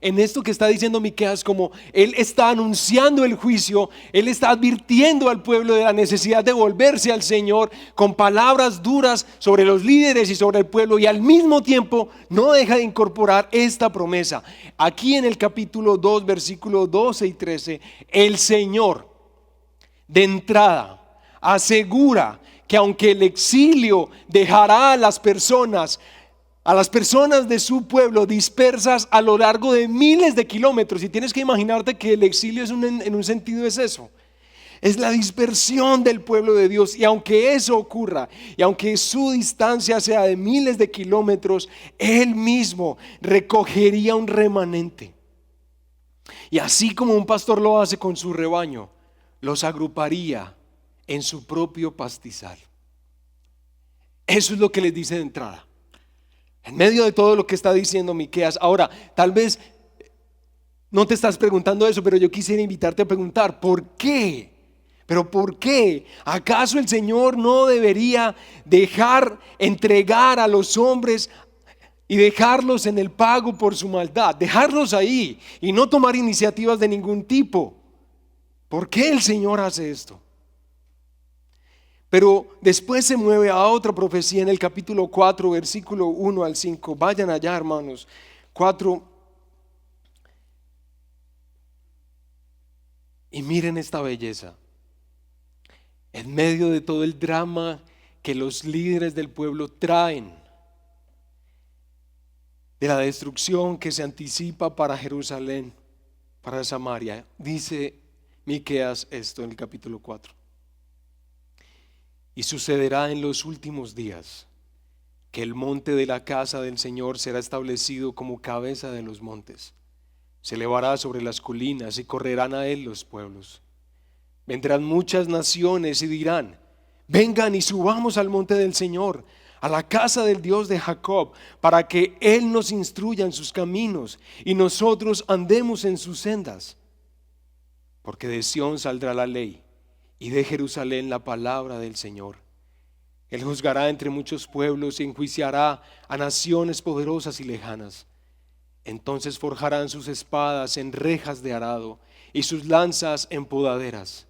S1: en esto que está diciendo Miqueas, como él está anunciando el juicio, él está advirtiendo al pueblo de la necesidad de volverse al Señor con palabras duras sobre los líderes y sobre el pueblo, y al mismo tiempo no deja de incorporar esta promesa. Aquí en el capítulo 2, versículos 12 y 13, el Señor de entrada asegura que aunque el exilio dejará a las personas de su pueblo dispersas a lo largo de miles de kilómetros, y tienes que imaginarte que el exilio en un sentido es eso, es la dispersión del pueblo de Dios, y aunque eso ocurra, y aunque su distancia sea de miles de kilómetros, Él mismo recogería un remanente, y así como un pastor lo hace con su rebaño, los agruparía en su propio pastizal. Eso es lo que les dice de entrada, en medio de todo lo que está diciendo Miqueas. Ahora, tal vez no te estás preguntando eso, pero yo quisiera invitarte a preguntar: ¿por qué? ¿Pero por qué? ¿Acaso el Señor no debería entregar a los hombres y dejarlos en el pago por su maldad? Dejarlos ahí y no tomar iniciativas de ningún tipo. ¿Por qué el Señor hace esto? Pero después se mueve a otra profecía en el capítulo 4, versículo 1 al 5. Vayan allá, hermanos. 4. Y miren esta belleza. En medio de todo el drama que los líderes del pueblo traen, de la destrucción que se anticipa para Jerusalén, para Samaria, dice Miqueas esto en el capítulo 4. Y sucederá en los últimos días que el monte de la casa del Señor será establecido como cabeza de los montes. Se elevará sobre las colinas y correrán a él los pueblos. Vendrán muchas naciones y dirán: vengan y subamos al monte del Señor, a la casa del Dios de Jacob, para que Él nos instruya en sus caminos y nosotros andemos en sus sendas. Porque de Sión saldrá la ley y de Jerusalén la palabra del Señor. Él juzgará entre muchos pueblos y enjuiciará a naciones poderosas y lejanas. Entonces forjarán sus espadas en rejas de arado y sus lanzas en podaderas.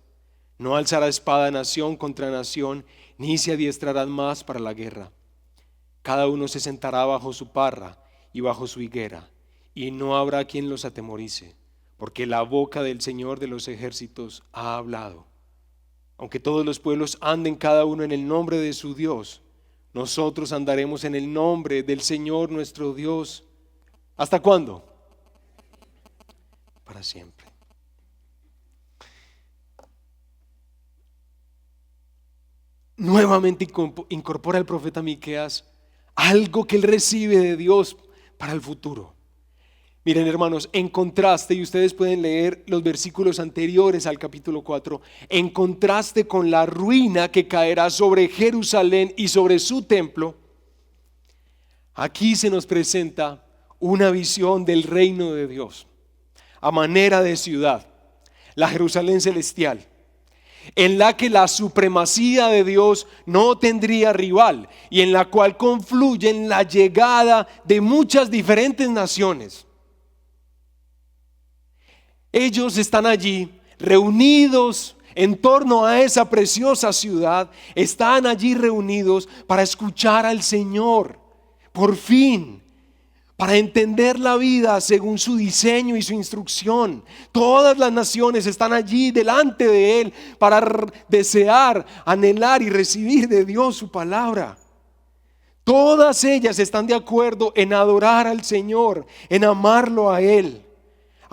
S1: No alzará espada nación contra nación, ni se adiestrarán más para la guerra. Cada uno se sentará bajo su parra y bajo su higuera, y no habrá quien los atemorice, porque la boca del Señor de los ejércitos ha hablado. Aunque todos los pueblos anden cada uno en el nombre de su Dios, nosotros andaremos en el nombre del Señor nuestro Dios. ¿Hasta cuándo? Para siempre. Nuevamente incorpora el profeta Miqueas algo que él recibe de Dios para el futuro. Miren, hermanos, en contraste, y ustedes pueden leer los versículos anteriores al capítulo 4, en contraste con la ruina que caerá sobre Jerusalén y sobre su templo, aquí se nos presenta una visión del reino de Dios a manera de ciudad, la Jerusalén celestial, en la que la supremacía de Dios no tendría rival y en la cual confluyen la llegada de muchas diferentes naciones. Ellos están allí reunidos en torno a esa preciosa ciudad, están allí reunidos para escuchar al Señor, por fin, para entender la vida según su diseño y su instrucción. Todas las naciones están allí delante de Él para desear, anhelar y recibir de Dios su palabra. Todas ellas están de acuerdo en adorar al Señor, en amarlo a Él.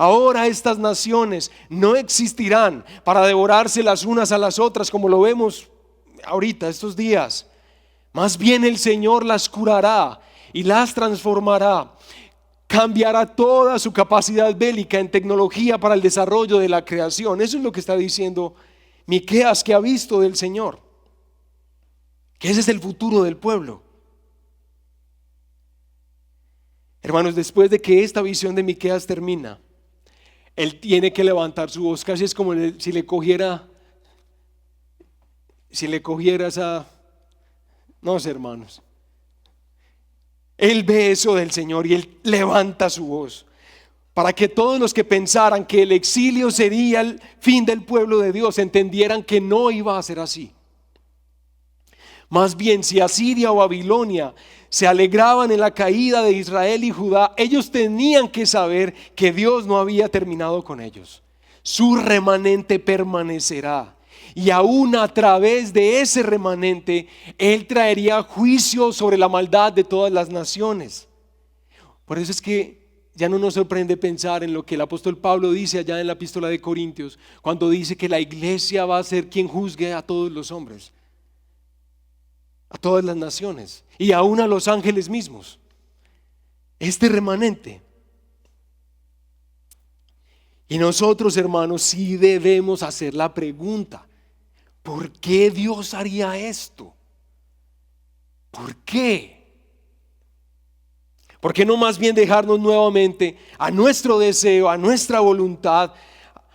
S1: Ahora estas naciones no existirán para devorarse las unas a las otras como lo vemos ahorita, estos días. Más bien el Señor las curará y las transformará. Cambiará toda su capacidad bélica en tecnología para el desarrollo de la creación. Eso es lo que está diciendo Miqueas, que ha visto del Señor, que ese es el futuro del pueblo. Hermanos, después de que esta visión de Miqueas termina, él tiene que levantar su voz. Casi es como si le cogiera esa, no sé, hermanos. Él ve eso del Señor y él levanta su voz para que todos los que pensaran que el exilio sería el fin del pueblo de Dios entendieran que no iba a ser así. Más bien, si Asiria o Babilonia se alegraban en la caída de Israel y Judá, ellos tenían que saber que Dios no había terminado con ellos. Su remanente permanecerá, y aún a través de ese remanente Él traería juicio sobre la maldad de todas las naciones. Por eso es que ya no nos sorprende pensar en lo que el apóstol Pablo dice allá en la epístola de Corintios, cuando dice que la iglesia va a ser quien juzgue a todos los hombres, a todas las naciones y aún a los ángeles mismos. Este remanente. Y nosotros, hermanos, sí debemos hacer la pregunta: ¿por qué Dios haría esto? ¿Por qué? ¿Por qué no más bien dejarnos nuevamente a nuestro deseo, a nuestra voluntad,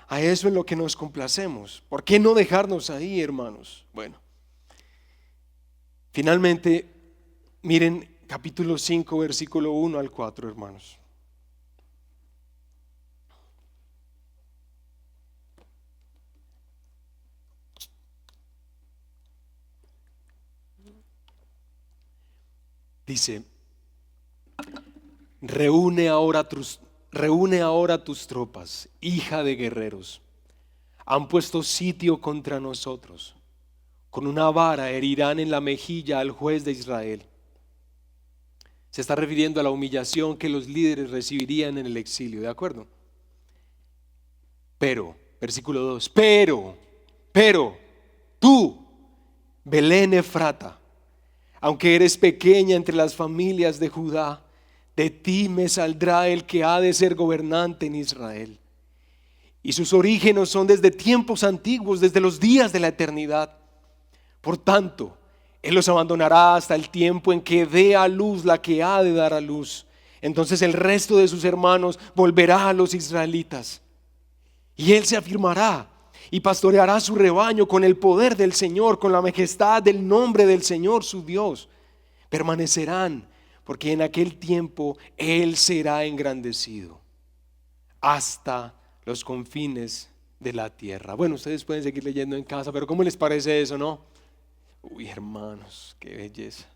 S1: a eso en lo que nos complacemos? ¿Por qué no dejarnos ahí, hermanos? Bueno, finalmente, miren capítulo 5, versículo 1 al 4, hermanos. Dice: reúne ahora tus tropas, hija de guerreros. Han puesto sitio contra nosotros. Con una vara herirán en la mejilla al juez de Israel. Se está refiriendo a la humillación que los líderes recibirían en el exilio, ¿de acuerdo? Pero, versículo 2, pero, tú, Belén Efrata, aunque eres pequeña entre las familias de Judá, de ti me saldrá el que ha de ser gobernante en Israel. Y sus orígenes son desde tiempos antiguos, desde los días de la eternidad. Por tanto, Él los abandonará hasta el tiempo en que dé a luz la que ha de dar a luz. Entonces el resto de sus hermanos volverá a los israelitas. Y Él se afirmará y pastoreará su rebaño con el poder del Señor, con la majestad del nombre del Señor su Dios. Permanecerán, porque en aquel tiempo Él será engrandecido hasta los confines de la tierra. Bueno, ustedes pueden seguir leyendo en casa, pero ¿cómo les parece eso, no? Uy, hermanos, qué belleza.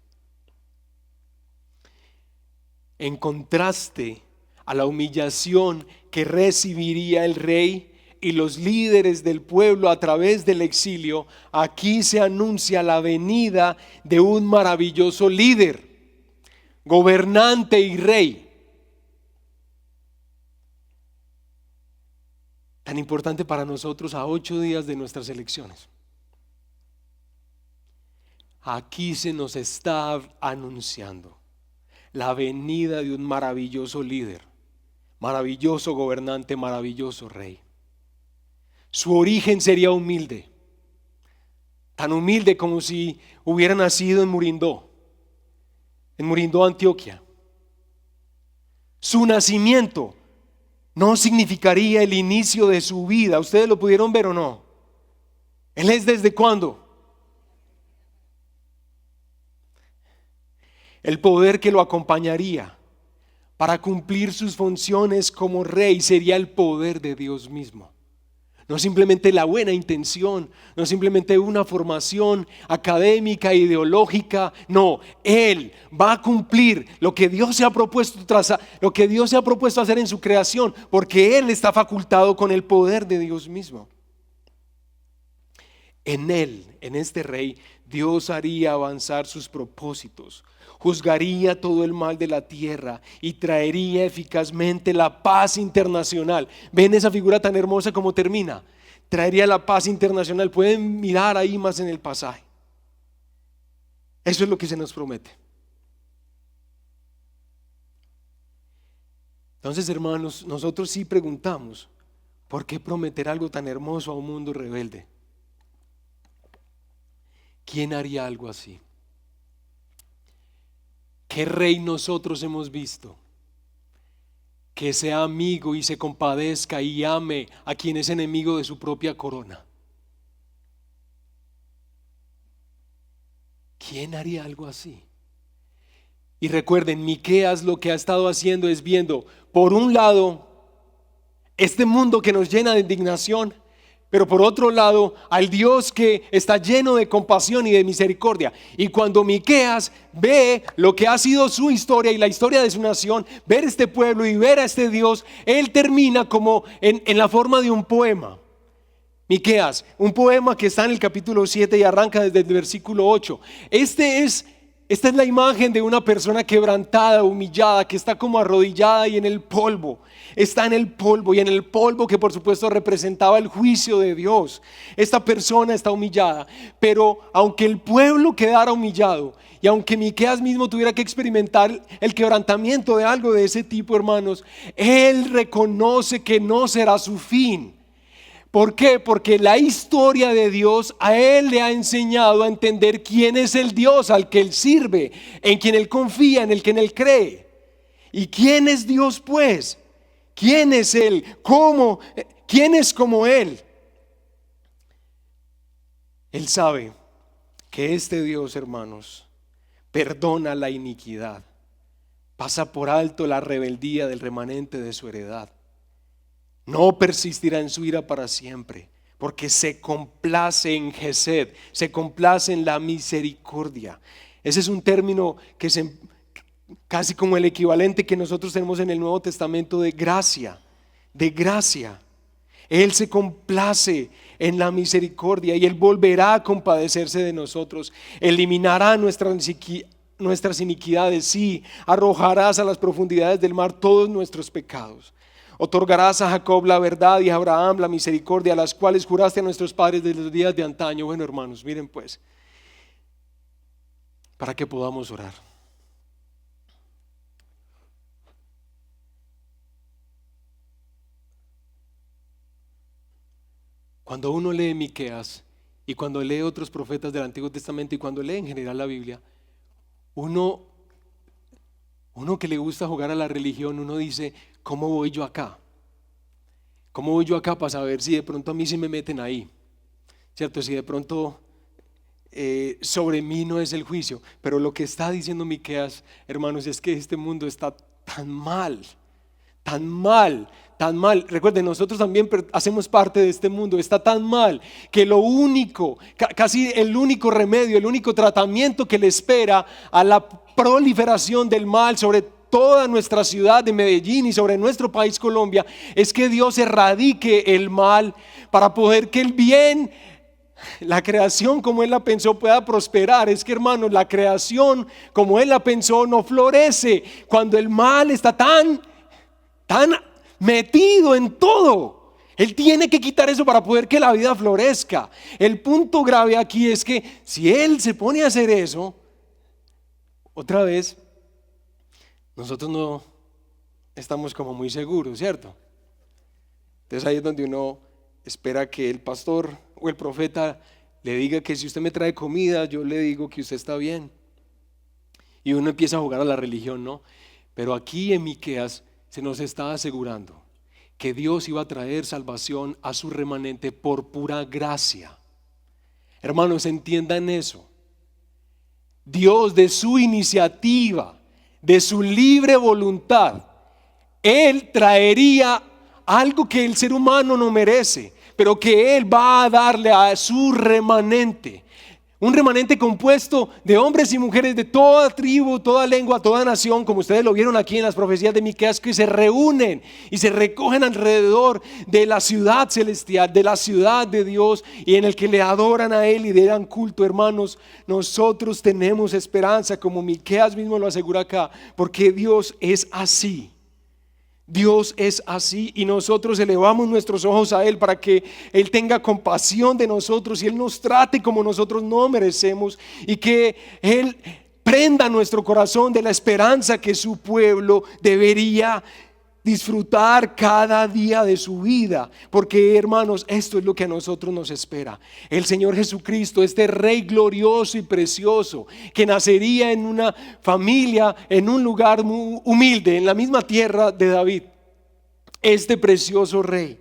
S1: En contraste a la humillación que recibiría el rey y los líderes del pueblo a través del exilio, aquí se anuncia la venida de un maravilloso líder, gobernante y rey. Tan importante para nosotros a 8 días de nuestras elecciones. Aquí se nos está anunciando la venida de un maravilloso líder, maravilloso gobernante, maravilloso rey. Su origen sería humilde, tan humilde como si hubiera nacido en Murindó, Antioquia. Su nacimiento no significaría el inicio de su vida. ¿Ustedes lo pudieron ver o no? Él es ¿desde cuándo? El poder que lo acompañaría para cumplir sus funciones como rey sería el poder de Dios mismo. No simplemente la buena intención, no simplemente una formación académica, ideológica, no, Él va a cumplir lo que Dios se ha propuesto lo que Dios se ha propuesto hacer en su creación, porque Él está facultado con el poder de Dios mismo. En Él, en este rey, Dios haría avanzar sus propósitos, juzgaría todo el mal de la tierra y traería eficazmente la paz internacional. ¿Ven esa figura tan hermosa como termina? Traería la paz internacional. Pueden mirar ahí más en el pasaje. Eso es lo que se nos promete. Entonces, hermanos, nosotros sí preguntamos, ¿por qué prometer algo tan hermoso a un mundo rebelde? ¿Quién haría algo así? ¿Qué rey nosotros hemos visto que sea amigo y se compadezca y ame a quien es enemigo de su propia corona? ¿Quién haría algo así? Y recuerden, Miqueas lo que ha estado haciendo es viendo, por un lado, este mundo que nos llena de indignación, pero por otro lado, al Dios que está lleno de compasión y de misericordia. Y cuando Miqueas ve lo que ha sido su historia y la historia de su nación, ver este pueblo y ver a este Dios, él termina como en la forma de un poema. Miqueas, un poema que está en el capítulo 7 y arranca desde el versículo 8. Esta es la imagen de una persona quebrantada, humillada, que está como arrodillada y en el polvo. Está en el polvo y en el polvo que por supuesto representaba el juicio de Dios. Esta persona está humillada, pero aunque el pueblo quedara humillado y aunque Miqueas mismo tuviera que experimentar el quebrantamiento de algo de ese tipo, hermanos, él reconoce que no será su fin. ¿Por qué? Porque la historia de Dios a él le ha enseñado a entender quién es el Dios al que él sirve, en quien él confía, en el que él cree. ¿Y quién es Dios pues? ¿Quién es Él? ¿Cómo? ¿Quién es como Él? Él sabe que este Dios, hermanos, perdona la iniquidad, pasa por alto la rebeldía del remanente de su heredad. No persistirá en su ira para siempre, porque se complace en Gesed, se complace en la misericordia. Ese es un término que casi como el equivalente que nosotros tenemos en el Nuevo Testamento de gracia, de gracia. Él se complace en la misericordia y Él volverá a compadecerse de nosotros. Eliminará nuestras iniquidades, sí, arrojarás a las profundidades del mar todos nuestros pecados. Otorgarás a Jacob la verdad y a Abraham la misericordia, a las cuales juraste a nuestros padres desde los días de antaño. Bueno, hermanos, miren pues, para que podamos orar. Cuando uno lee Miqueas y cuando lee otros profetas del Antiguo Testamento y cuando lee en general la Biblia, uno que le gusta jugar a la religión, uno dice, ¿cómo voy yo acá? ¿Cómo voy yo acá para saber si de pronto a mí sí me meten ahí? ¿Cierto? Si de pronto sobre mí no es el juicio. Pero lo que está diciendo Miqueas, hermanos, es que este mundo está tan mal, tan mal, tan mal. Recuerden, nosotros también hacemos parte de este mundo. Está tan mal que lo único, casi el único remedio, el único tratamiento que le espera a la proliferación del mal sobre toda nuestra ciudad de Medellín y sobre nuestro país Colombia es que Dios erradique el mal para poder que el bien, la creación como Él la pensó, pueda prosperar. Es que, hermanos, la creación como Él la pensó no florece cuando el mal está tan metido en todo. Él tiene que quitar eso para poder que la vida florezca. El punto grave aquí es que si Él se pone a hacer eso, otra vez, nosotros no estamos como muy seguros, ¿cierto? Entonces ahí es donde uno espera que el pastor o el profeta le diga que si usted me trae comida, yo le digo que usted está bien. Y uno empieza a jugar a la religión, ¿no? Pero aquí en Miqueas se nos está asegurando que Dios iba a traer salvación a su remanente por pura gracia. Hermanos, entiendan eso. Dios, de su iniciativa, de su libre voluntad, Él traería algo que el ser humano no merece, pero que Él va a darle a su remanente. Un remanente compuesto de hombres y mujeres de toda tribu, toda lengua, toda nación, como ustedes lo vieron aquí en las profecías de Miqueas, que se reúnen y se recogen alrededor de la ciudad celestial, de la ciudad de Dios, y en el que le adoran a Él y le dan culto. Hermanos, nosotros tenemos esperanza, como Miqueas mismo lo asegura acá, porque Dios es así. Dios es así y nosotros elevamos nuestros ojos a Él para que Él tenga compasión de nosotros y Él nos trate como nosotros no merecemos, y que Él prenda nuestro corazón de la esperanza que su pueblo debería disfrutar cada día de su vida. Porque, hermanos, esto es lo que a nosotros nos espera. El Señor Jesucristo, este Rey glorioso y precioso, que nacería en una familia, en un lugar muy humilde, en la misma tierra de David. Este precioso Rey,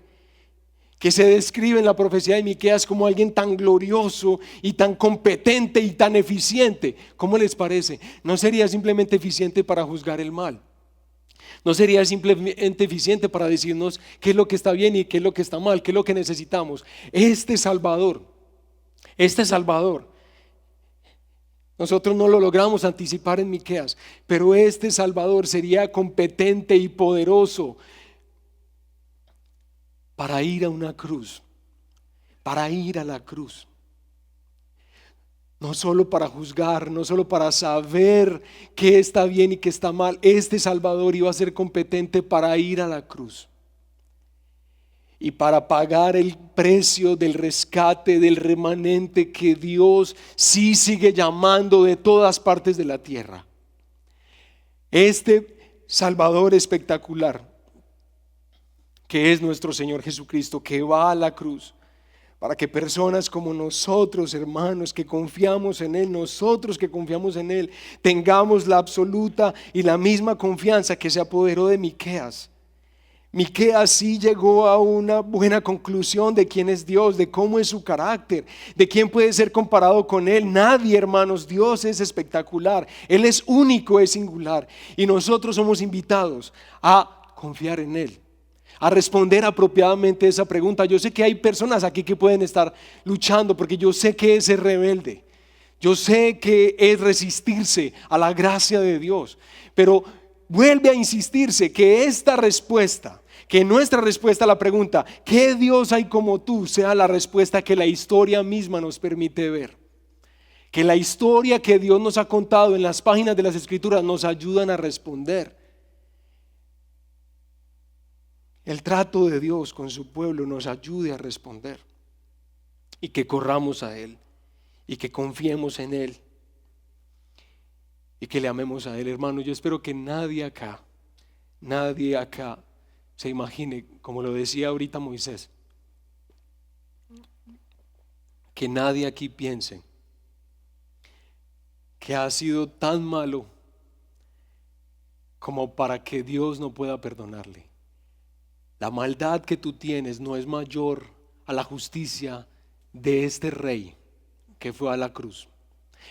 S1: que se describe en la profecía de Miqueas como alguien tan glorioso y tan competente y tan eficiente. ¿Cómo les parece? No sería simplemente eficiente para juzgar el mal. No sería simplemente eficiente para decirnos qué es lo que está bien y qué es lo que está mal, qué es lo que necesitamos. Este Salvador, nosotros no lo logramos anticipar en Miqueas, pero este Salvador sería competente y poderoso para ir a una cruz, para ir a la cruz. No solo para juzgar, no solo para saber qué está bien y qué está mal. Este Salvador iba a ser competente para ir a la cruz y para pagar el precio del rescate del remanente que Dios sí sigue llamando de todas partes de la tierra. Este Salvador espectacular, que es nuestro Señor Jesucristo, que va a la cruz para que personas como nosotros, hermanos, que confiamos en Él, nosotros que confiamos en Él, tengamos la absoluta y la misma confianza que se apoderó de Miqueas. Miqueas sí llegó a una buena conclusión de quién es Dios, de cómo es su carácter, de quién puede ser comparado con Él. Nadie, hermanos. Dios es espectacular, Él es único, es singular, y nosotros somos invitados a confiar en Él, a responder apropiadamente esa pregunta. Yo sé que hay personas aquí que pueden estar luchando, porque yo sé que es ser rebelde, yo sé que es resistirse a la gracia de Dios, pero vuelve a insistirse que esta respuesta, que nuestra respuesta a la pregunta ¿qué Dios hay como tú?, sea la respuesta que la historia misma nos permite ver. Que la historia que Dios nos ha contado en las páginas de las Escrituras nos ayudan a responder. El trato de Dios con su pueblo nos ayude a responder, y que corramos a Él y que confiemos en Él y que le amemos a Él. Hermano, yo espero que nadie acá se imagine, como lo decía ahorita Moisés, que nadie aquí piense que ha sido tan malo como para que Dios no pueda perdonarle. La maldad que tú tienes no es mayor a la justicia de este Rey que fue a la cruz.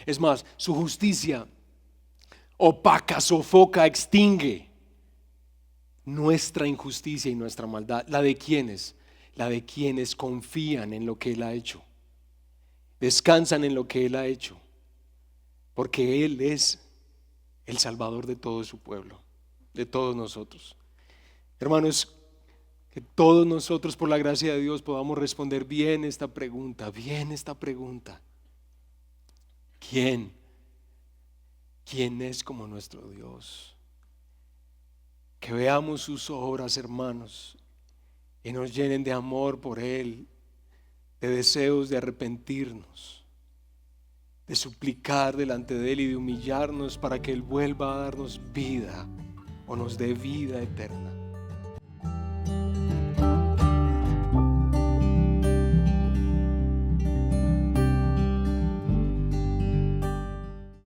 S1: Es más, su justicia opaca, sofoca, extingue nuestra injusticia y nuestra maldad. ¿La de quiénes? La de quienes confían en lo que Él ha hecho, descansan en lo que Él ha hecho, porque Él es el Salvador de todo su pueblo. de todos nosotros. Hermanos, que todos nosotros por la gracia de Dios podamos responder bien esta pregunta, ¿Quién? ¿Quién es como nuestro Dios? Que veamos sus obras, hermanos, y nos llenen de amor por Él, de deseos de arrepentirnos, de suplicar delante de Él y de humillarnos para que Él vuelva a darnos vida o nos dé vida eterna.